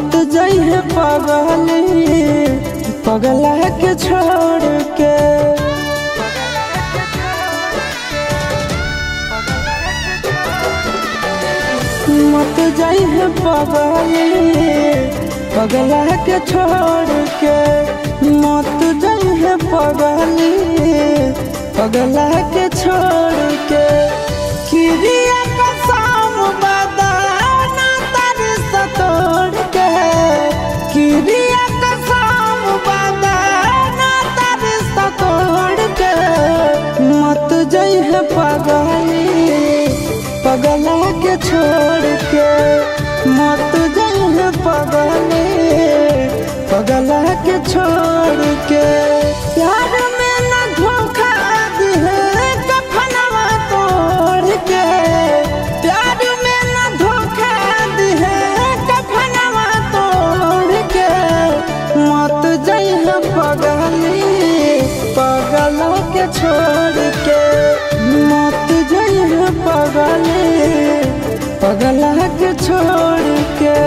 मत जाइए पगला के छोड़ के। मत जाइए पगला के छोड़ के। मत जाइए पगला के छोड़ के। किरिया कसम बदाना तारी सतोड़ के। किरिया कसम बदाना तारी सतोड़ के। मत जाइए पगला के छोड़ के। मत जाइए पगला के छोड़ के। प्यार में न धोखा दिए कफनवा तोड़ के। प्यार में न धोखा दिए कफनवा तोड़ के। मत जाइए पगला के छोड़ के। मत जाइए पगला के छोड़ के।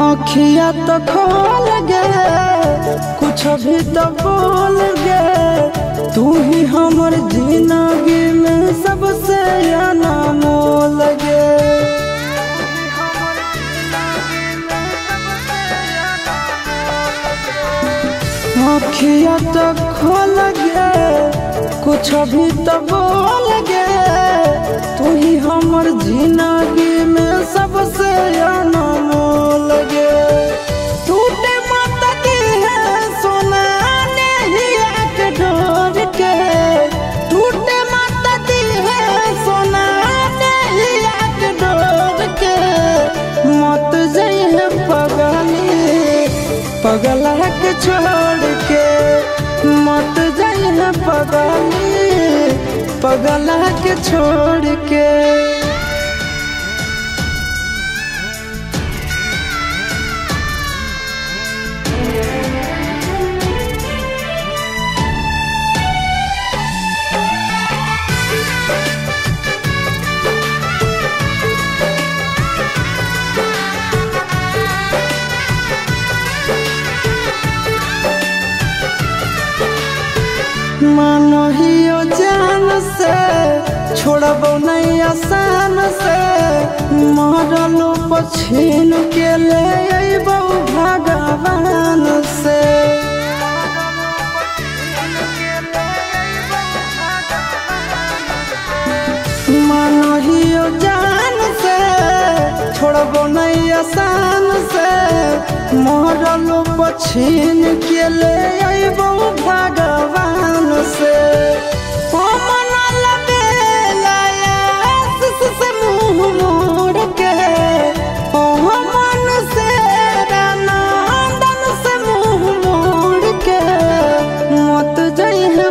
अखिया तो खोल गे कुछ भी तो बोल गे। तू ही हमर जिंदगी में सबसे अनमोल गे। अखिया तो खोल गे कुछ भी तो बोल गे। तू ही हमर जिंदगी में सबसे अनमोल गे। टूटे मत दिए सोना नहीं के डोर के। टूटे मत दिए सोना नहीं के डोर के। मत जाइए पगला के छोड़ के। मत जाइए पगला के छोड़ के। मानो हियो जान से छोड़बो नहीं आसान से। मरलो पछीन के ले अइबो भगवान से। मानो हियो जान से छोड़बो नहीं आसान से। मरलो पछीन के ले अइबो भगवान से। से मुँह मोड़ के मन से नंदन से मुँह मोड़ के। मत जाइए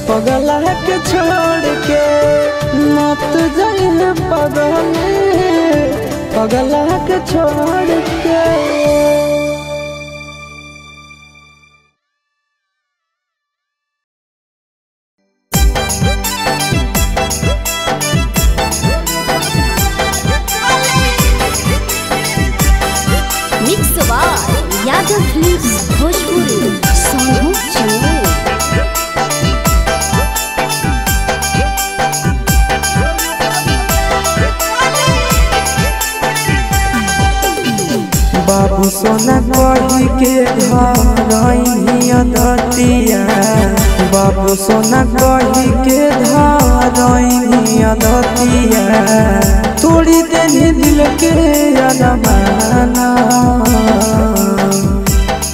पगला के छोड़ के। मत जाइए पगला के छोड़ के। बाबू सोना कही के धरइया दतिया। बाबू सोना कही के धरइया दतिया। तोड़ी देनी दिल के अरमाना।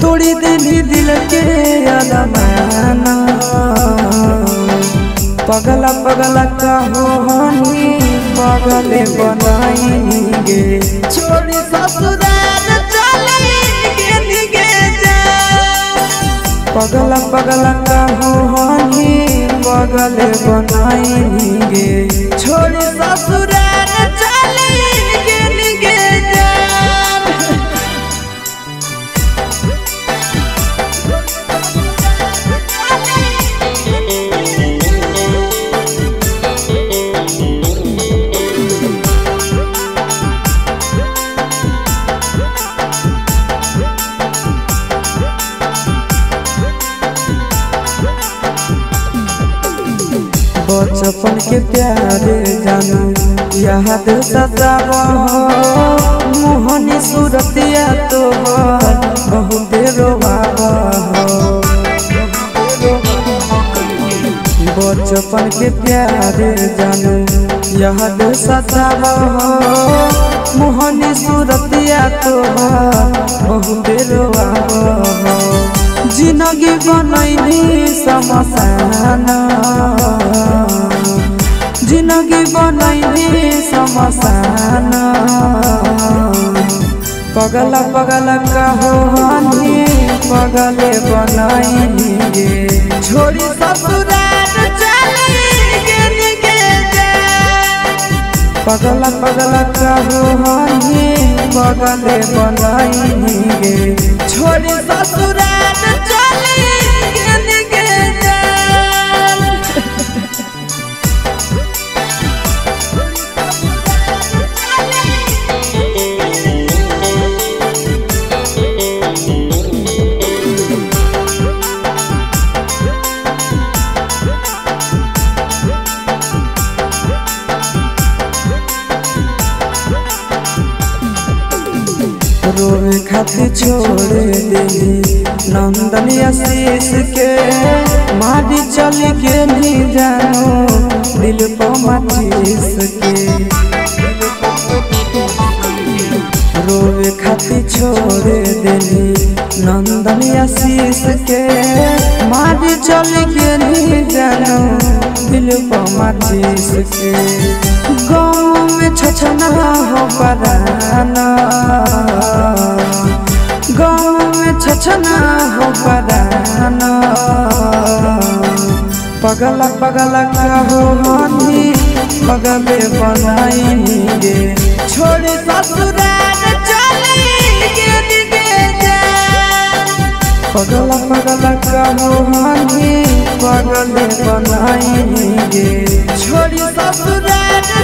तोड़ी देनी दिल के अरमाना। पगला पगला कहानी पगले बनाएंगे। छोड़ी ससुराल चलेंगे निगे जा। पगला पगला कहू हनी पगले बनाई गे छोड़ी ससुराल चली गेली गे जान। बचपन के प्यारे जानू याद सतावा मोहनी सूरतिया तोहर बहुत रोवावा बचपन के प्यारे जानू याद सतावा मोहनी सूरतिया तोहर बहुत रोवावा जिंदगी बनैली समसान जिंदगी बनैली समसान पगला पगला कहो हनी पगले बनाई गे छोड़ी ससुराल चली गेली गे जान। पगला पगला कहो हनी पगले बनाई गे छोड़ी ससुराल चली गेली गे जान। रोवे खातिर छोड़ देली नंदन आशीष के मारी चली गेली जानो दिल को माचिस के रोवे खातिर छोड़ देली नंदन आशीष के मारी चली गेली जानो दिल को माचिस के गाँव में छछना हो पराना गाँव में छछना हो पराना पगला पगला कहो हनी पगले बनाई गे छोड़ी ससुराल चली गेली गे जान। पगला पगला कहो हनी पगले बनाई गे छोड़ी ससुराल